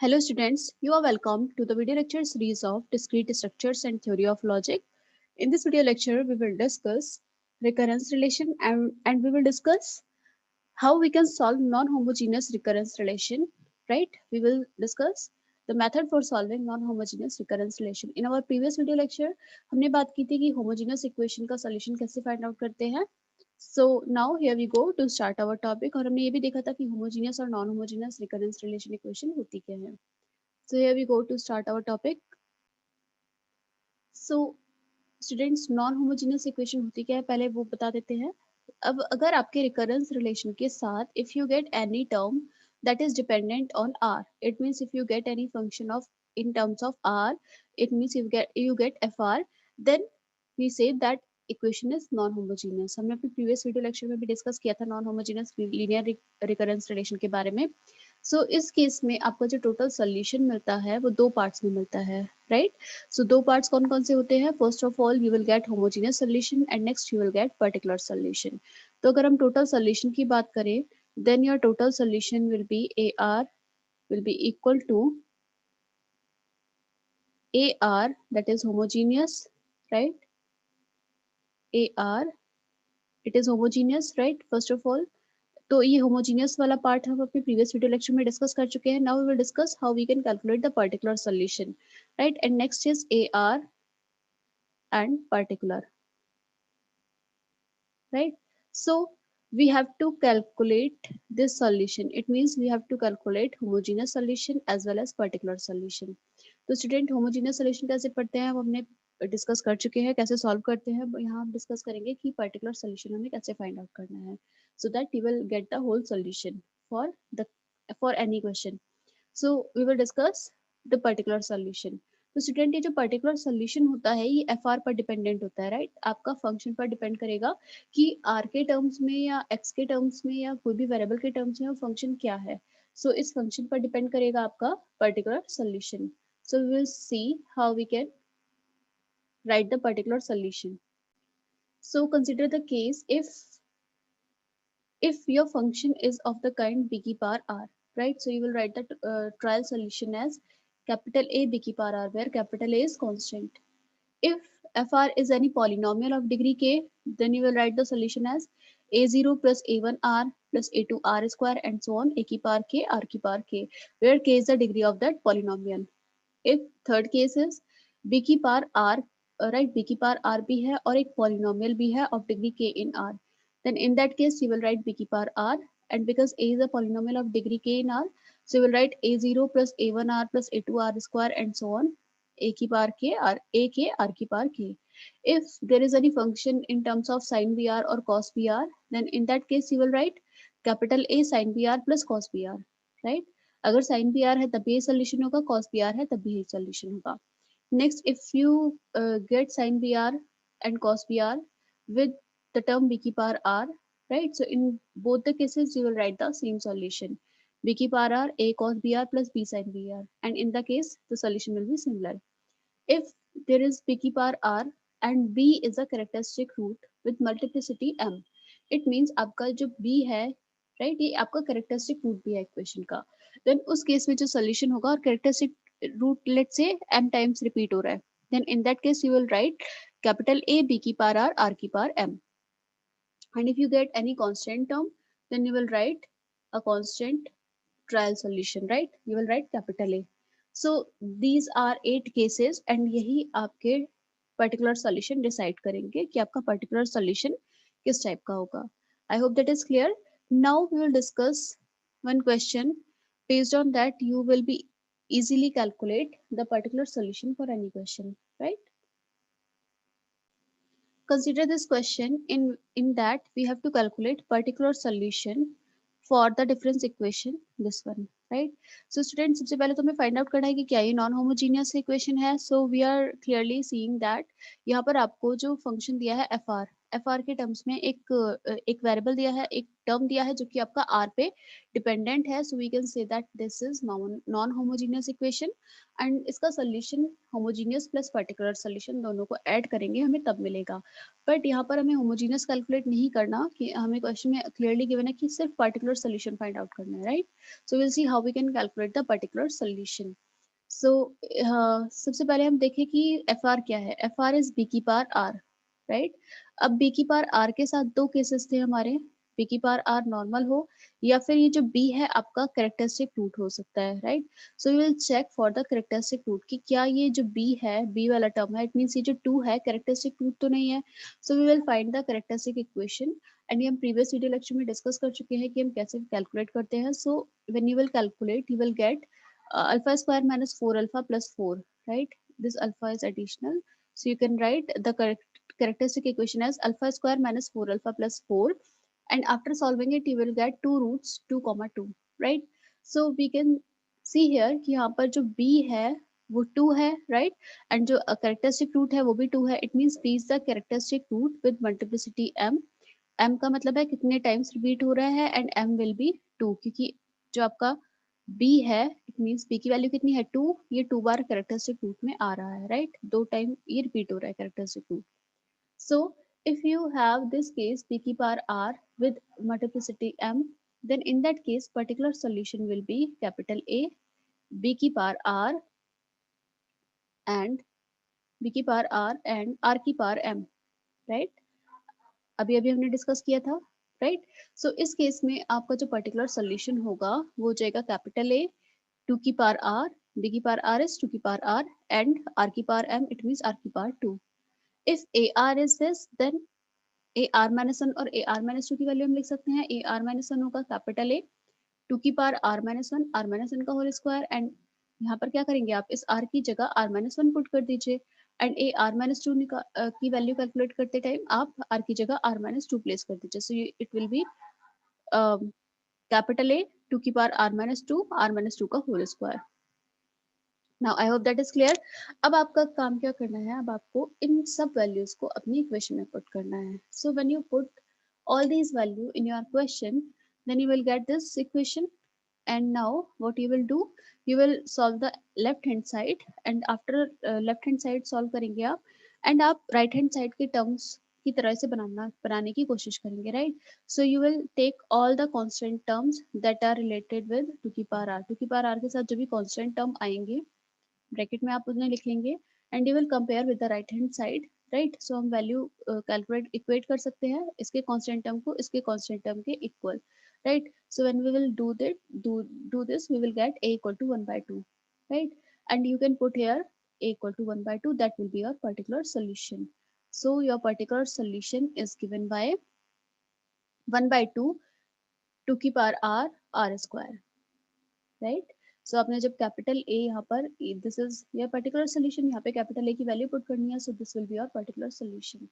Hello students, you are welcome to the video lecture series of Discrete Structures and Theory of Logic. In this video lecture, we will discuss recurrence relation and we will discuss how we can solve non-homogeneous recurrence relation, right? We will discuss the method for solving non-homogeneous recurrence relation. In our previous video lecture, हमने बात की थी कि homogeneous equation का solution कैसे find out करते हैं. So now here we go to start our topic और हमने ये भी देखा था कि homogeneous और non-homogeneous recurrence relation equation होती क्या है. So here we go to start our topic. So students non homogeneous equation होती क्या है पहले वो बता देते हैं. अब अगर आपके रिकरेंस रिलेशन के साथ if you get any term that is dependent on r, it means if you get any function of in terms of r, it means you get fr, then we say that equation is non homogeneous. हमने अपने previous video lecture में भी discuss किया था non homogeneous linear recurrence relation के बारे में. सो इस केस में आपका जो टोटल सोल्यूशन मिलता है वो दो पार्ट्स में मिलता है, राइट? सो दो पार्ट्स कौन कौन से होते हैं? First of all you will gate homogeneous solution and next you will gate particular solution. तो अगर हम टोटल सोल्यूशन की बात करें then your total solution will be AR will be equal to AR, that is homogeneous, right? AR, it is homogeneous, right? First of all, तो ये homogeneous वाला part हम अपने previous video lecture में discuss कर चुके हैं. Now we will discuss how we can calculate the particular solution, right? And next is AR and particular, right? So we have to calculate this solution. It means we have to calculate homogeneous solution as well as particular solution. तो student homogeneous solution कैसे पढ़ते हैं वो हमने discuss कर चुके हैं. कैसे सॉल्व करते हैं यहाँ हम डिस्कस करेंगे कि पर्टिकुलर सोल्यूशन हमें कैसे फाइंड आउट करना है so that you will get the whole solution for any question. So we will discuss the particular solution. तो स्टूडेंट ये जो पर्टिकुलर सोल्यूशन होता है ये एफ आर पर डिपेंडेंट होता है, राइट? आपका फंक्शन पर डिपेंड करेगा कि आर के टर्म्स में या एक्स के टर्म्स में या कोई भी वेरिएबल के टर्म्स में वो फंक्शन क्या है. सो इस फंक्शन पर डिपेंड करेगा आपका particular solution. So we will see how we can write the particular solution. So consider the case if your function is of the kind b ki power r, right? So you will write the trial solution as capital A b ki power r, where capital A is constant. If fr is any polynomial of degree k, then you will write the solution as a0 plus a1 r plus a2 r square and so on, a ki power k r ki power k, where k is the degree of that polynomial. If third case is b की power r, right? b की power r भी है और एक polynomial भी है of degree k in r, then in that case you will write b की power r, and because a is a polynomial of degree k in r, so you will write a0 plus a1 r plus a2 r square and so on, a की power k r a k r की power k. If there is any function in terms of sin br or cos br, then in that case you will write capital A sin br plus cos br, right? अगर sign B are है तभी ये solution होगा, cos B are है तभी ये solution होगा. Next if you get sine B R and cos B R with the term B की power R, right? So in both the cases you will write the same solution, b की power r a cos br plus b sin br, and in the case the solution will be similar. If there is b की power r and b is a characteristic root with multiplicity m, it means आपका जो b है, right? ये आपका characteristic root भी है equation का. Then उस केस में जो सोल्यूशन होगा और characteristic root let say m times repeat हो रहा है, then in that case you will write capital A b की पावर r r की power m, and if you get any constant term then you will write a constant trial solution, right? You will write capital A. So these are 8 cases and यही आपके particular solution decide करेंगे कि आपका particular solution किस type का होगा. I hope that is clear. Now we will discuss one question. Based on that you will be easily calculate the particular solution for any question, right? Consider this question. In that we have to calculate particular solution for the difference equation, this one, right? So students सबसे पहले तो हमें find out करना है कि क्या ये non homogeneous equation है. So we are clearly seeing that यहाँ पर आपको जो function दिया है fr, एफ आर के टर्म्स में एक वेरिएबल दिया है, एक टर्म दिया है जो कि आपका आर पे डिपेंडेंट है, so we can say that this is non homogeneous equation and इसका solution homogeneous plus particular solution दोनों को ऐड करेंगे हमें तब मिलेगा। बट यहाँ पर हमें होमोजीनियस कैलकुलेट नहीं करना, कि हमें क्वेश्चन में क्लियरली गिवन है कि सिर्फ पर्टिकुलर सोल्यूशन फाइंड आउट करना है, right. So will see how we can calculate the particular solution. सो सबसे पहले हम देखें कि एफ आर क्या है। एफ आर इज बी की पावर आर, राइट। अब बी की पावर आर के साथ दो केसेस थे हमारे, बी की पावर आर नॉर्मल हो या फिर ये जो बी है आपका कैरेक्टरिस्टिक रूट हो सकता है, right. So we will check for the characteristic root कि क्या ये जो बी है, बी वाला टर्म है, इट मीन्स ये जो 2 है कैरेक्टरिस्टिक रूट तो नहीं है। So we will find the characteristic equation and ये हम प्रीवियस वीडियो लेक्चर में डिस्कस कर चुके हैं कि हम कैसे कैलकुलेट करते हैं। So when you will calculate you will get alpha square minus 4 alpha plus 4, right? This alpha is additional, so you can write the characteristic equation as alpha square minus 4 alpha plus 4, and after solving it you will get 2 roots 2 comma 2, right? So we can see here कि यहाँ पर जो b है वो 2 है, right? And जो characteristic root है वो भी 2 है, it means b is the characteristic root with multiplicity m. m का मतलब है कितने टाइम्स रिपीट हो रहा है एंड m will be 2, क्योंकि जो आपका b है इट मीन्स b की वैल्यू कितनी है 2, ये 2 बार कैरेक्टरिस्टिक रूट में आ रहा है, राइट। 2 टाइम ये रिपीट हो रहा है characteristic root. So if you have this case b की power r with multiplicity m, then in that case particular solution will be capital A b की पावर r and b की power r and r की power m, right. अभी अभी हमने discuss किया था, right. सो इस केस में आपका जो पर्टिकुलर सोल्यूशन होगा वो हो जाएगा कैपिटल A 2 की पावर r, b की पावर r is 2 की पावर r and r की power m, it means r की power 2. If ar is this, then ar minus 1 और ar minus 2 की वैल्यू हम लिख सकते हैं। ar minus 1 होगा कैपिटल A 2 की power r minus 1, r minus 1 का होल स्क्वायर, एंड यहाँ पर क्या करेंगे आप इस r की जगह r minus 1 पुट कर दीजिए एंड ar minus 2 की वैल्यू कैलकुलेट करते टाइम आप r की जगह r minus 2 प्लेस कर दीजिए। So it will be capital A 2 की power r minus 2, r minus 2 का whole square. Now I hope that is clear. अब आपका काम क्या करना है, अब आपको इन सब वैल्यूज को अपनी इक्वेशन में पुट करना है। So when you put all these value in your question, then you will get this equation and now what you will do, you will solve the left hand side and after left hand side solve करेंगे आप and आप right hand side के terms की तरह से बनाने की कोशिश करेंगे, right? So you will take all the constant terms that are related with 2 की पावर r, 2 की पावर r के साथ जो भी constant term आएंगे ब्रैकेट में आप उन्हें लिख लेंगे and you will compare with the right hand side, right. सो हम वैल्यू कैलकुलेट इक्वेट कर सकते हैं इसके कांस्टेंट टर्म को इसके कांस्टेंट टर्म के equal, right. So when we will do this we will get a equal to 1 by 2, right? And you can put here a equal to 1 by 2, that will be your particular solution. So your particular solution is given by 1 by 2 2 की power r r square, right. So आपने जब capital A यहाँ पर this is your particular solution, यहाँ पे capital A की value put करनी है, so this will be your particular solution,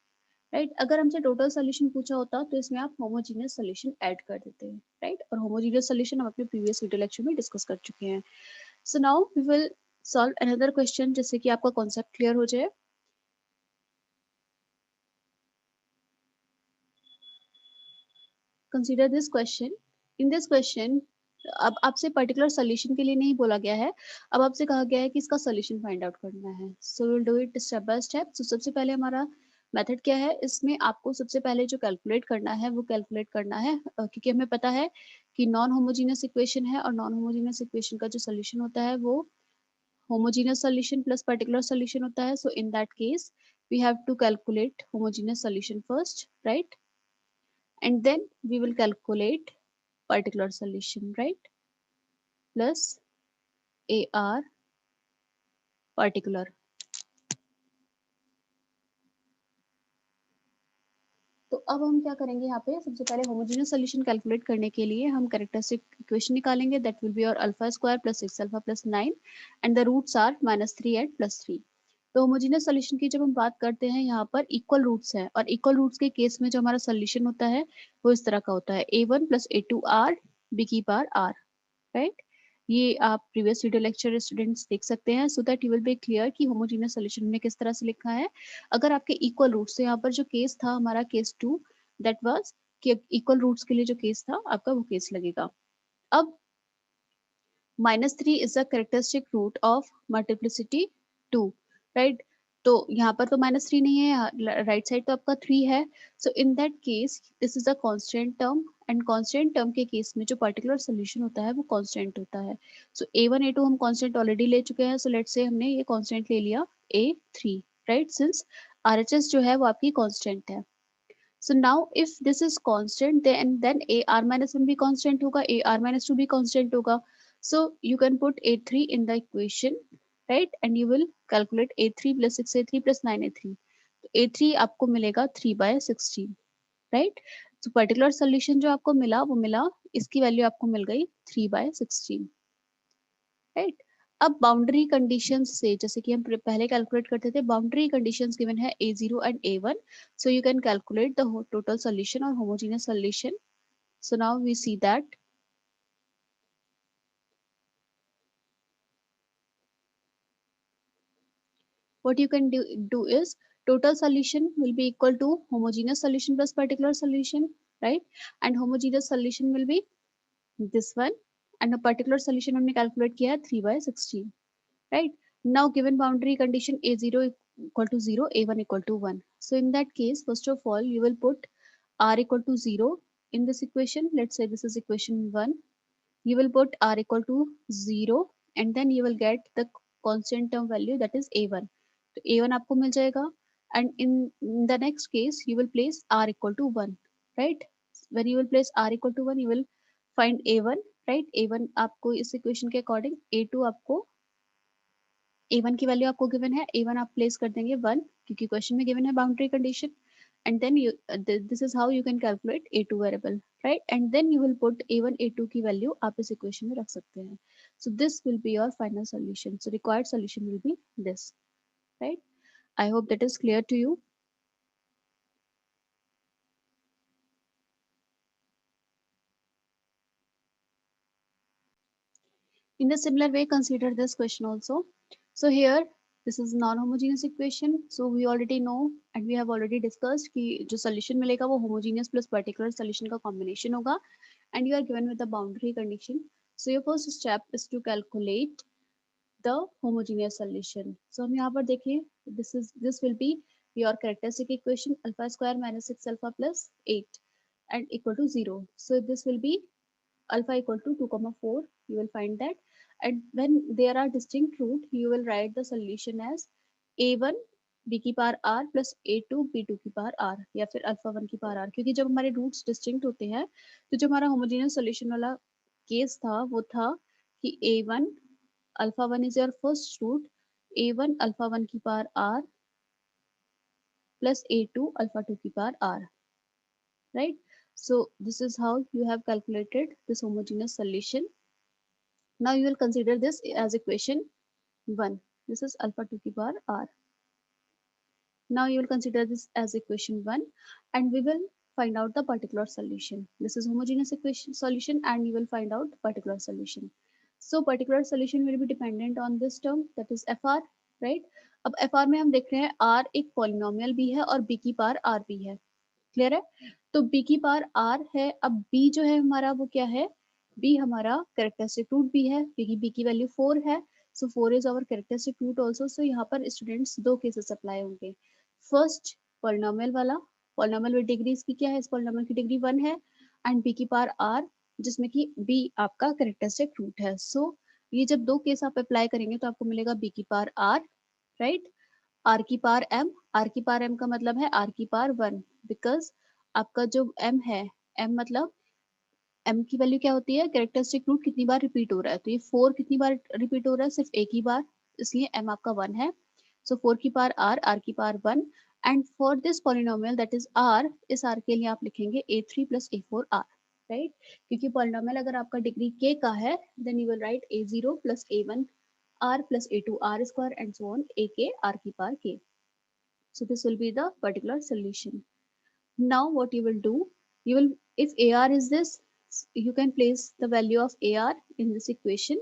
right. अगर हमसे टोटल सोल्यूशन पूछा होता तो इसमें आप होमोजीनियस सोल्यूशन ऐड कर देते हैं, राइट। और होमोजीनियस सोल्यूशन हम अपने प्रीवियस वीडियो लेक्चर में डिस्कस कर चुके हैं। So now we will solve another question जिससे कि आपका कॉन्सेप्ट क्लियर हो जाए। Consider this question. In this question अब आपसे पर्टिकुलर सोल्यूशन के लिए नहीं बोला गया है, अब आपसे कहा गया है कि इसका सोल्यूशन फाइंड आउट करना है। So will do it step by step. सो सबसे पहले हमारा मेथड क्या है, इसमें आपको सबसे पहले जो कैलकुलेट करना है वो कैलकुलेट करना है क्योंकि हमें पता है कि नॉन होमोजीनियस इक्वेशन है और नॉन होमोजीनियस इक्वेशन का जो सोल्यूशन होता है वो homogeneous solution plus particular solution होता है। So in that case we have to calculate homogeneous solution first, right, and then we will calculate particular solution, right, plus AR particular. तो अब हम क्या करेंगे, यहाँ पे सबसे पहले होमोजेनियस सोल्यूशन कैलकुलेट करने के लिए हम कैरेक्टरिस्टिक इक्वेशन निकालेंगे, दैट विल बी और alpha square plus 6 alpha plus 9 and the roots are -3 and +3। तो होमोजेनियस सोल्यूशन की जब हम बात करते हैं यहाँ पर इक्वल रूट्स हैं और इक्वल रूट्स के केस में जो हमारा सोल्यूशन होता है वो इस तरह का होता है a1 + a2r b की पावर r, राइट। ये आप प्रीवियस वीडियो लेक्चर स्टूडेंट्स देख सकते हैं, सो that you will be clear कि होमोजेनियस सॉल्यूशन में किस तरह से लिखा है। अगर आपके इक्वल रूट्स, तो यहाँ पर जो केस था हमारा केस 2, दैट वाज कि इक्वल रूट्स के लिए जो केस था आपका वो केस लगेगा। अब -3 is the characteristic root of multiplicity 2, right. तो यहाँ पर तो -3 नहीं है, राइट साइड तो आपका 3 है। So in that case this is a constant term, and constant term के केस में जो पर्टिकुलर सोल्यूशन होता है वो कांस्टेंट होता है। सो A1 A2 हम कांस्टेंट ऑलरेडी ले चुके हैं, सो लेट्स से हमने ये कांस्टेंट ले लिया A3, राइट, सिंस RHS जो है वो आपकी कांस्टेंट है। So now if this is constant, then a r minus 1 भी constant होगा, a r minus 2 भी constant होगा. So you can put a3 in the equation, right? And you will calculate a3 plus 6a3 plus 9a3. तो a3 आपको मिलेगा 3/16, right? So particular solution जो आपको मिला वो मिला, इसकी वैल्यू आपको मिल गई 3/16, राइट। अब बाउंड्री कंडीशंस से, जैसे कि हम पहले कैलकुलेट करते थे, बाउंड्री कंडीशंस गिवन है A0 and A1, so you can calculate the total solution or homogeneous solution. So now we see that what you can do is total solution will be equal to homogeneous solution plus particular solution, right? And homogeneous solution will be this one, and a particular solution हमने calculate किया है 3/16, right? Now given boundary condition A0 equal to 0, A1 equal to 1. So in that case, first of all, you will put R equal to 0 in this equation. Let's say this is equation 1. You will put R equal to 0, and then you will get the constant term value, that is A1. So A1 आपको मिल जाएगा, and in the next case, you will place R equal to 1, right? When you will place R equal to 1, you will find A1, right? A1 आपको इस equation के according, A2 आपको A1 की value आपको given है, A1 आप place कर देंगे 1, क्योंकि क्वेश्चन में गिवन है boundary condition, and then you this is how you can calculate A2 variable, right, and then you will put A1 A2 की वैल्यू आप इस इक्वेशन में रख सकते हैं। So this will be your final solution, so required solution will be this, right. I hope that is clear to you. In the similar way, consider this question also. So here, this is non-homogeneous equation. So we already know and we have already discussed कि जो solution मिलेगा वो homogeneous plus particular solution का combination होगा, and you are given with the boundary condition. So your first step is to calculate the homogeneous solution. So हम यहाँ पर देखिए, this will be your characteristic equation, alpha square minus 6 alpha plus 8 and equal to 0. So this will be alpha equal to 2 comma 4, you will find that, and when there are distinct root, you will write the solution as a1 b की power r plus a2 b2 की power r, या फिर alpha 1 की power r, क्योंकि जब हमारे roots distinct होते हैं तो जो हमारा होमोजेनियस सॉल्यूशन वाला केस था वो था कि a1 alpha 1 is your first root, a1 alpha 1 की power r plus a2 alpha 2 की power r, right? So this is how you have calculated this homogeneous solution. Now you will consider this as equation 1. This is alpha 2 की power r. Now you will consider this as equation 1, and we will find out the particular solution. This is homogeneous equation solution, and you will find out particular solution. So particular solution will be dependent on this term, that is fr, right? अब fr में हम देख रहे हैं r एक polynomial भी है और b की पावर r भी है, क्लियर है? तो b की पावर r है, अब b जो है हमारा वो क्या है, b हमारा कैरेक्टरिस्टिक रूट भी है, क्योंकि b की वैल्यू 4 है, so 4 is our characteristic root also. सो यहाँ पर स्टूडेंट्स दो केसेस अप्लाई होंगे। फर्स्ट पॉलिनोमियल वाला, पॉलिनोमियल विद डिग्री इसकी क्या है, इस पॉलिनोमियल की डिग्री 1 है, एंड b की पावर r, जिसमें कि b आपका कैरेक्टरिस्टिक रूट है। सो ये जब दो केस आप अप्लाई करेंगे तो आपको मिलेगा b की पावर r, राइट, r की पावर m, r की पावर m का मतलब है r की पावर 1, बिकॉज आपका जो m है, m मतलब m की वैल्यू क्या होती है, कैरेक्टरिस्टिक रूट कितनी बार रिपीट हो रहा है, तो ये 4 कितनी बार रिपीट हो रहा है, सिर्फ एक ही बार, इसलिए m आपका 1 है। सो 4 की पावर r की power 1, and for this polynomial that is r, इस r के लिए आप लिखेंगे a3 plus a4r, राइट, क्योंकि पॉलिनोमियल अगर आपका डिग्री k का है, then you will write a0 plus a1 r plus a2 r square and so on, a k r की power k. So this will be the particular solution. Now what you will do, you will, if AR is this, you can place the value of AR in this equation,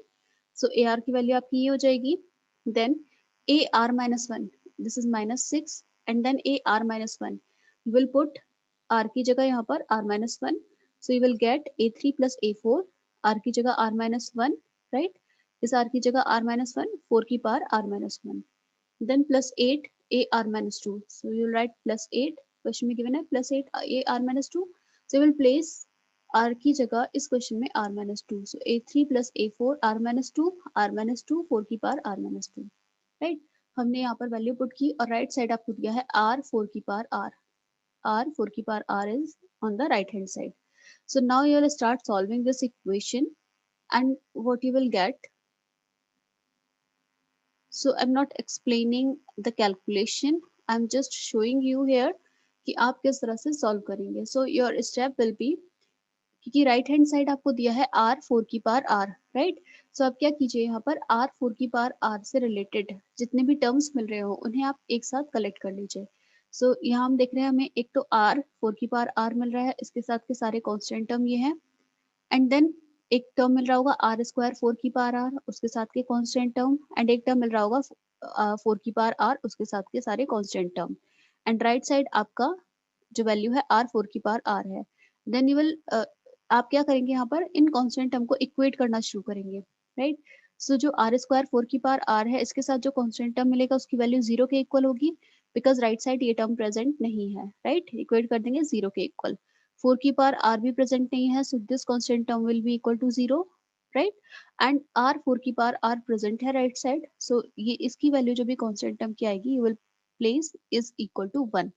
so A R की value आपकी ये हो जाएगी. Then A R minus one, this is -6, and then A R minus one. You will put R की जगह यहाँ पर R minus one. So you will get A3 plus A4, R की जगह आर माइनस वन, राइट. इस R की जगह R minus one, 4 की power R minus one. Then plus 8 a r minus 2. So you will write plus 8. Question में given है plus 8 a r minus 2. So you will place r की जगह इस question में r minus 2. So a3 plus a4 r minus 2, r minus 2, 4 की power r minus 2. Right. हमने यहाँ पर वैल्यू पुट की और राइट साइड आपको दिया है r 4 की पावर r. r 4 की power r is on the right hand side. So now you will start solving this equation, and what you will get. So I'm not explaining the calculation, I'm just showing you here कि आप किस तरह से solve करेंगे. So your step will be, क्योंकि right hand side आपको दिया है r 4 की पावर r, राइट. सो आप क्या कीजिए, यहाँ पर r 4 की पावर r से रिलेटेड जितने भी टर्म्स मिल रहे हो उन्हें आप एक साथ कलेक्ट कर लीजिए. सो यहाँ हम देख रहे हैं हमें एक तो r 4 की पावर r मिल रहा है, इसके साथ के सारे कांस्टेंट टर्म ये हैं. एंड देन एक टर्म मिल रहा होगा आर स्क्वायर 4 की पावर आर, उसके साथ के कांस्टेंट टर्म. एंड एक टर्म मिल रहा होगा 4 की पावर आर, उसके साथ के सारे constant term. And right side आपका जो वैल्यू है आर 4 की पावर आर है. देन यू विल आप क्या करेंगे, यहाँ पर इन कांस्टेंट टर्म को इक्वेट करना शुरू करेंगे, राइट. सो जो आर स्क्वायर 4 की पावर आर है, इसके साथ जो कांस्टेंट टर्म मिलेगा उसकी वैल्यू 0 के इक्वल होगी, बिकॉज राइट साइड ये टर्म प्रेजेंट नहीं है, राइट. इक्वेट कर देंगे 0 के इक्वल. 4 की पावर r भी प्रेजेंट नहीं है, so this constant term will be equal to 0, right. and r 4 की पावर r प्रेजेंट है राइट साइड, so ये इसकी वैल्यू जो भी constant term की आएगी, you will place is equal to 1,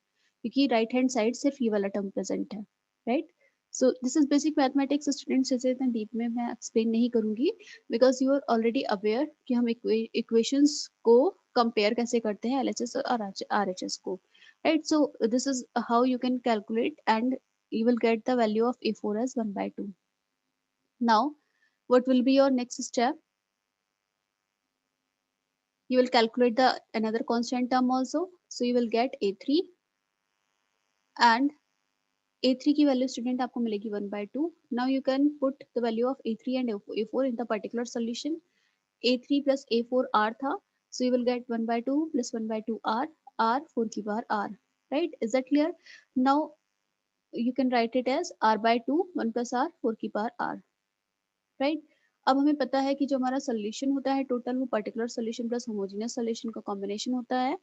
क्योंकि राइट हैंड साइड सिर्फ ये वाला टर्म प्रेजेंट है, right. So this is basic mathematics students, इसे इतना डीप में मैं एक्सप्लेन नहीं करूंगी, because you are already aware कि हम इक्वेशंस को कंपेयर कैसे करते हैं LHS और RHS को, right. So this is how you can calculate, and you will get the value of A4 as 1 by 2. Now, what will be your next step? You will calculate the another constant term also. So you will get A3, and A3 की value student आपको मिलेगी 1 by 2. Now you can put the value of A3 and A4 in the particular solution. A3 plus A4 R था, so you will get 1 by 2 plus 1 by 2 R, R 4 की power R, right. Is that clear? Now you can write it as R by 2 1 plus R 4 की power R, right. अब हमें पता है कि जो हमारा सोल्यूशन होता है टोटल, वो particular solution plus homogeneous solution का कॉम्बिनेशन होता है.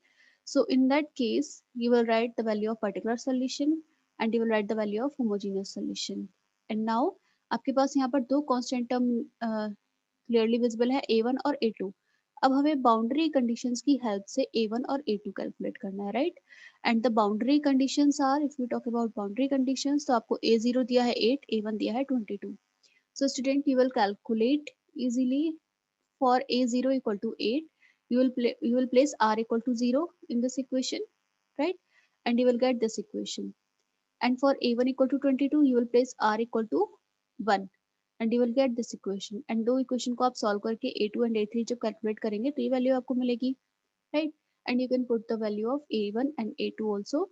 So in that case you will write the value of particular solution and you will write the value of homogeneous solution. And now आपके पास यहाँ पर दो कांस्टेंट टर्म क्लियरली विजिबल है, A1 और A2. अब हमें बाउंड्री कंडीशंस की हेल्प से A1 और A2 कैलकुलेट करना है, right. And the boundary conditions are, if you talk about boundary conditions, तो आपको A0 दिया है 8, A1 दिया है 22. So student, you will calculate easily for A0 equal to 8. You will place R equal to 0 in this equation, right? And you will get this equation. And for A1 equal to 22, you will place R equal to 1. And you will get this equation. And दो equation को आप solve करके A2 and A3 जब calculate करेंगे तो ये value आपको मिलेगी, right? And you can put the value of A1 and A2 also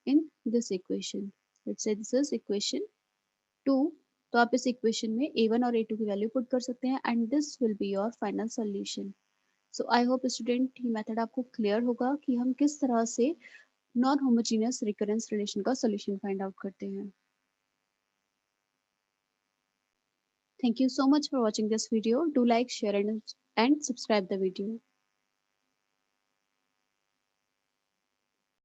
in this equation. Let's say this is equation 2. तो आप इस इक्वेशन में A1 और A2 की वैल्यू पुट कर सकते हैं, and this will be your final solution. So I hope student ये मेथड आपको क्लियर होगा कि हम किस तरह से नॉन होमोजीनियस रिकरेंस रिलेशन का सोल्यूशन फाइंड आउट करते हैं. Thank you so much for watching this video. Do like, share and subscribe the video.